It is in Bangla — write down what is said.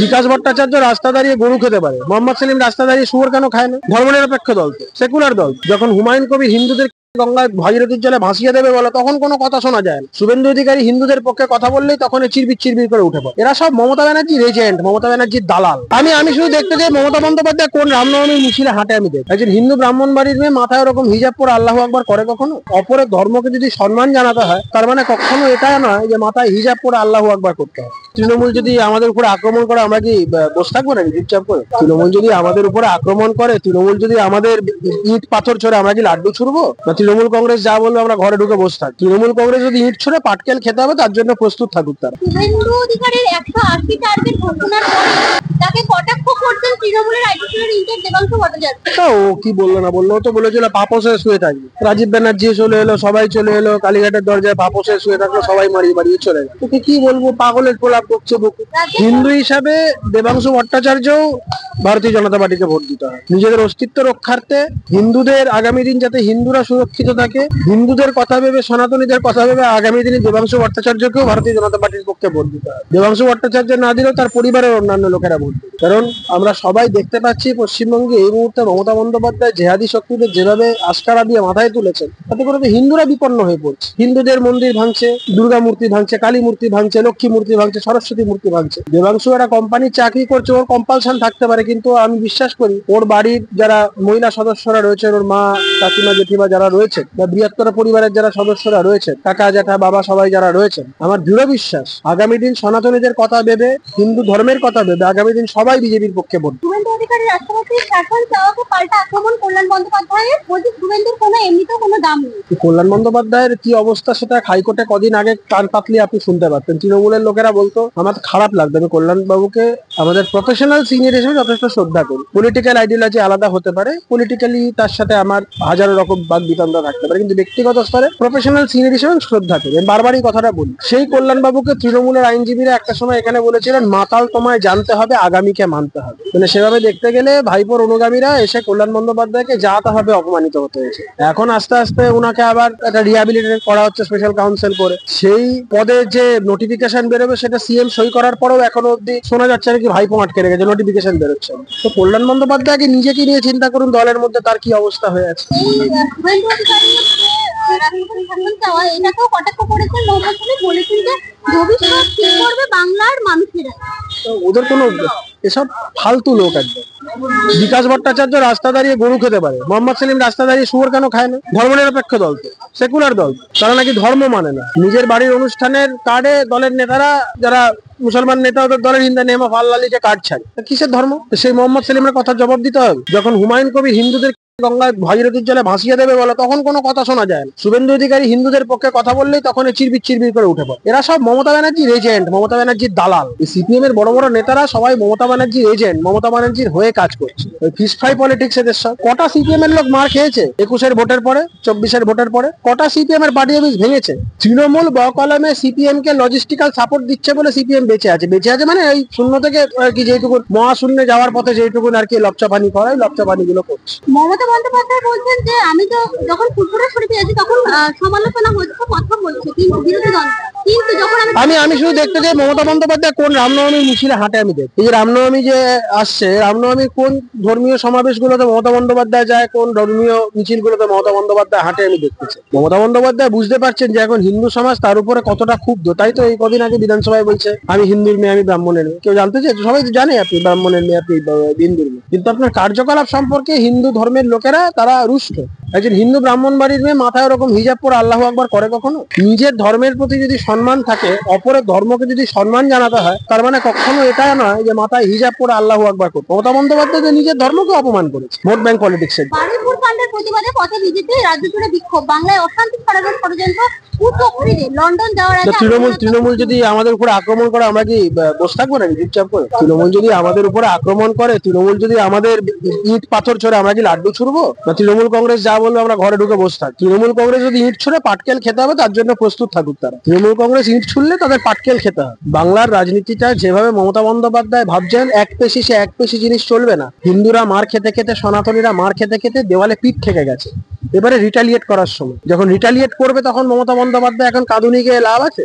বিকাশ ভট্টাচার্য রাস্তা দাঁড়িয়ে গরু খেতে পারে, মোহাম্মদ সেলিম রাস্তা দাঁড়িয়ে শুয়োর কেন খায় না? ধর্মনিরপেক্ষ দল তো, সেকুলার দল। যখন হুমায়ুন কবির হিন্দুদের গঙ্গায় ভাগীরথীর জলে ভাসিয়ে দেবে বলে তখন কোনো কথা শোনা যায় না। শুভেন্দু অধিকারী হিন্দুদের পক্ষে কথা বললেই তখন চিরবির চিরবির করে উঠে পড়ে। এরা সব মমতা ব্যানার্জির এজেন্ট, মমতা ব্যানার্জির দালাল। আমি শুধু দেখতে চাই মমতা বন্দ্যোপাধ্যায় কোন রামনবমীর মিছিলে হাঁটে আমি দেখি। একজন হিন্দু ব্রাহ্মণ বাড়ির মেয়ে মাথায় ওরকম হিজাব পরে আল্লাহু আকবার করে কখনো? অপরের ধর্মকে যদি সম্মান জানাতে হয় তার মানে কখনো এটা নয় যে মাথায় হিজাব পরে আল্লাহু আকবার করতে হয়। তৃণমূল যদি আমাদের উপরে আক্রমণ করে আমরা কি বসে থাকবো নাকি চুপচাপ করে? তৃণমূল যদি আমাদের উপরে আক্রমণ করে, তৃণমূল যদি আমাদের ইট পাথর ছড়ে আমরা কি লাড্ডু ছুড়বো? না তৃণমূল কংগ্রেস যা বলবে আমরা ঘরে ঢুকে বসে থাকি? তৃণমূল কংগ্রেস যদি ইট ছড়ে পাটকেল খেতে হবে তার জন্য প্রস্তুত থাকুক তারা। শুভেন্দু অধিকারীর 180 টার্গেট ঘোষণার পরে তাকে কটাক্ষ করছেন তৃণমূলের আইটিসির ইনচার্জ দেবাংশু ভট্টাচার্য। ও কি বললো না বললো, তো বলেছিল পাপোসে শুয়ে থাকবে। রাজীব ব্যানার্জি চলে এলো, সবাই চলে এলো, কালীঘাটের দরজায় পাপোসে শুয়ে থাকলো, সবাই মারিয়ে মারিয়ে চলে গেল। তোকে কি বলবো, পাগলের প্রলাপ করছে বুকে। হিন্দু হিসাবে দেবাংশু ভট্টাচার্যও ভারতীয় জনতা পার্টিকে ভোট দিতে হয়। নিজেদের অস্তিত্ব রক্ষার্থে, হিন্দুদের আগামী দিন যাতে হিন্দুরা সুরক্ষিত থাকে, হিন্দুদের কথা ভেবে, সনাতনীদের কথা ভেবে আগামী দিনে দেবাংশু ভট্টাচার্যকেও ভারতীয় জনতা পার্টির পক্ষে ভোট দিতে হয়। দেবাংশু ভট্টাচার্য না দিলেও তার পরিবারের অন্যান্য লোকেরা ভোট দেবে। কারণ আমরা সবাই দেখতে পাচ্ছি পশ্চিমবঙ্গে এই মুহূর্তে মমতা বন্দ্যোপাধ্যায় জেহাদি শক্তিদের যেভাবে আস্কারা দিয়ে মাথায় তুলেছেন, তাতে করে তো হিন্দুরা বিপন্ন হয়ে পড়ছে। হিন্দুদের মন্দির ভাঙছে, দুর্গা মূর্তি ভাঙছে, কালী মূর্তি ভাঙছে, লক্ষ্মী মূর্তি ভাঙছে, সরস্বতী মূর্তি ভাঙছে। দেবাংশু একটা কোম্পানির চাকরি করছে, ওর কম্পালশন থাকতে পারে, কিন্তু আমি বিশ্বাস করি ওর বাড়ির যারা মহিলা সদস্যরা রয়েছেন, ওর মা, কাকিমা, জেঠিমা যারা রয়েছেন, বা বৃহত্তর পরিবারের যারা সদস্যরা রয়েছেন, কাকা জ্যাঠা বাবা সবাই যারা রয়েছেন, আমার দৃঢ় বিশ্বাস আগামী দিন সনাতনীদের কথা ভেবে, হিন্দু ধর্মের কথা ভেবে আগামী দিন সবাই বিজেপির পক্ষে ভোট। শুভেন্দু অধিকারী রাষ্ট্রপতির শাসন চাওয়াকে পাল্টা আক্রমণ কল্যাণ বন্দ্যোপাধ্যায়ের। বলছি শুভেন্দুর কোনো এমনিতেও কোনো দাম নেই। কল্যাণ বন্দ্যোপাধ্যায়ের কি অবস্থা সেটা হাইকোর্টে কদিন আগে কান পাতলে আপনি শুনতে পারতেন। তৃণমূলের লোকেরা বলতো, আমার খারাপ লাগতো, আমি কল্যাণ বাবুকে আমাদের প্রফেশনাল সিনিয়র হিসেবে যথেষ্ট শ্রদ্ধা করি। পলিটিক্যাল আইডিওলজি আলাদা হতে পারে, পলিটিক্যালি তার সাথে আমার হাজারো রকম বাদ বিতন্ডা থাকতে পারে, কিন্তু ব্যক্তিগত স্তরে প্রফেশনাল সিনিয়র হিসেবে শ্রদ্ধা করি। আমি বারবারই কথাটা বলি। সেই কল্যাণ বাবুকে তৃণমূলের আইনজীবীরা একটা সময় এখানে বলেছিলেন, মাতাল তোমায় জানতে হবে, আগামীকে মানতে হবে। মানে সেভাবে দেখতে গেলে ভাইপোর অনুগামীরা এসে কল্যাণ বন্দ্যোপাধ্যায়কে যাতে হবে অপমানিত হতে হয়েছে। এখন আস্তে আস্তে ওনাকে আবার একটা রিহ্যাবিলিটেট করা হচ্ছে স্পেশাল কাউন্সিল করে। সেই পদে যে নোটিফিকেশন বেরোবে সেটা সিএম সই করার পরেও এখনো অব্দি শোনা যাচ্ছে নাকি ভাইপো আটকে রেখেছে, নোটিফিকেশন বেরোচ্ছে। তো কল্যাণ বন্দ্যোপাধ্যায়কে নিজেকে নিয়ে চিন্তা করুন, দলের মধ্যে তার কি অবস্থা হয়ে আছে। শুভেন্দু অধিকারীর রাষ্ট্রপতি শাসন চাওয়া এটাকেও কটাক্ষ করেছেন মোহাম্মদ সেলিম, বলেছেন যে ভবিষ্যৎ ঠিক করবে বাংলার মানুষেরা। ওদের কোনো এসব ফালতু লোক একদম। বিকাশ ভট্টাচার্য রাস্তা দাঁড়িয়ে গরু খেতে পারে, মোহাম্মদ সেলিম রাস্তা দাঁড়িয়ে শুয়োর কেন খায় না? ধর্মনিরপেক্ষ দল তো, সেকুলার দল। তারা নাকি ধর্ম মানে না। নিজের বাড়ির অনুষ্ঠানের কার্ডে দলের নেতারা, যারা মুসলমান নেতা, ওদের দলের হিন্দা নেমা ফাল্লা লিখে কার্ড ছাড়ে। কিসের ধর্ম? সেই মোহাম্মদ সেলিমের কথা জবাব দিতে হবে। যখন হুমায়ুন কবির হিন্দুদের গঙ্গায় ভাগীরথীর জলে ভাসিয়ে দেবে বলে তখন কোনো কথা শোনা যায় না। শুভেন্দু অধিকারী হিন্দুদের পক্ষে কথা বললেই তখন চিরবির চিরবির করে উঠে পড়ে। এরা সব মমতা ব্যানার্জির এজেন্ট, মমতা ব্যানার্জির দালাল। এই সিপিএম এর বড় বড় নেতারা সবাই মমতা ব্যানার্জির এজেন্ট, মমতা ব্যানার্জির হয়ে কাজ করছে। ওই ফিশ ফ্রাই পলিটিক্স এদের সব। কটা সিপিএম এর লোক মার খেয়েছে 21-এর ভোটের পরে, 24-এর ভোটের পরে? কটা সিপিএম এর পার্টি অফিস ভেঙেছে? তৃণমূল বকলমে সিপিএম কে লজিস্টিক্যাল সাপোর্ট দিচ্ছে বলে সিপিএম বেঁচে আছে। বেঁচে আছে মানে এই শূন্য থেকে আর কি, যেটুকু মহাশূন্যে যাওয়ার পথে যেটুকু আর কি লপচা পানি করায়, লপচা পানি গুলো করছে। মমতা বন্দ্যোপাধ্যায় বলছেন যে আমি তো যখন ফুরফুরা শরীফে আছি তখন সমালোচনা হচ্ছে, কথা বলছে কিন্তু বিরোধী দল। কিন্তু যখন আমি শুধু দেখতে চাই মমতা বন্দ্যোপাধ্যায় কোন রামনবমীর মিছিলে হাঁটে আমি দেখি। এই যে রামনবমী যে আসছে, রামনবমী কোন ধর্মীয় সমাবেশ গুলোতে মমতা বন্দ্যোপাধ্যায় যায়, কোন ধর্মীয় মিছিল গুলোতে মমতা বন্দ্যোপাধ্যায় হাঁটে আমি দেখতে চাই। মমতা বন্দ্যোপাধ্যায় বুঝতে পারছেন যে এখন হিন্দু সমাজ তার উপরে কতটা ক্ষুব্ধ। তাই তো এই কদিন আগে বিধানসভায় বলছে, আমি হিন্দুর মেয়ে, আমি ব্রাহ্মণের মেয়ে। কেউ জানতে চাই? সবাই তো জানে আপনি ব্রাহ্মণের মেয়ে, আপনি হিন্দুর মেয়ে, কিন্তু আপনার কার্যকলাপ সম্পর্কে হিন্দু ধর্মের লোকেরা তারা রুষ্ট। একজন হিন্দু ব্রাহ্মণ বাড়ির মেয়ে মাথায় ওরকম হিজাব পরে আল্লাহু আকবার করে কখনো? নিজের ধর্মের প্রতি যদি সম্মান থাকে, অপরের ধর্মকে যদি সম্মান জানাতে হয়, তার মানে কখনো এটা নয় যে মাথায় হিজাব পরে আল্লাহু আকবার করতে। মমতা বন্দ্যোপাধ্যায় নিজের ধর্মকে অপমান করেছে ভোট ব্যাংক পলিটিক্স এর। বারুইপুর কাণ্ডের প্রতিবাদে পথে বিজেপি, রাজ্য জুড়ে বিক্ষোভ, বাংলায় অশান্তি ছড়ানোর ষড়যন্ত্র। লন্ডন যাওয়ার আগে তৃণমূল যদি আমাদের উপরে আক্রমণ করে আমরা কি বসে থাকবো নাকি চুপচাপ করে? তৃণমূল যদি আমাদের উপরে আক্রমণ করে, তৃণমূল যদি আমাদের ইট পাথর ছড়ে আমরা কি লাড্ডু ছুড়বো? না তৃণমূল কংগ্রেস যা বলবে আমরা ঘরে ঢুকে বসে থাকি? তৃণমূল কংগ্রেস যদি ইট ছুড়ে পাটকেল খেতে হবে তার জন্য প্রস্তুত থাকুক তারা। তৃণমূল কংগ্রেস ইট ছুড়লে তাদের পাটকেল খেতে হবে। বাংলার রাজনীতিটা যেভাবে মমতা বন্দ্যোপাধ্যায় ভাবছেন এক পেশি, সে এক পেশি জিনিস চলবে না। হিন্দুরা মার খেতে খেতে, সনাতনীরা মার খেতে খেতে দেওয়ালে পিঠ ঠেকে গেছে। এবারে রিটালিয়েট করার সময়, যখন রিটালিয়েট করবে তখন মমতা বন্দ্যোপাধ্যায় এখন কাঁদুনি গিয়ে লাভ আছে?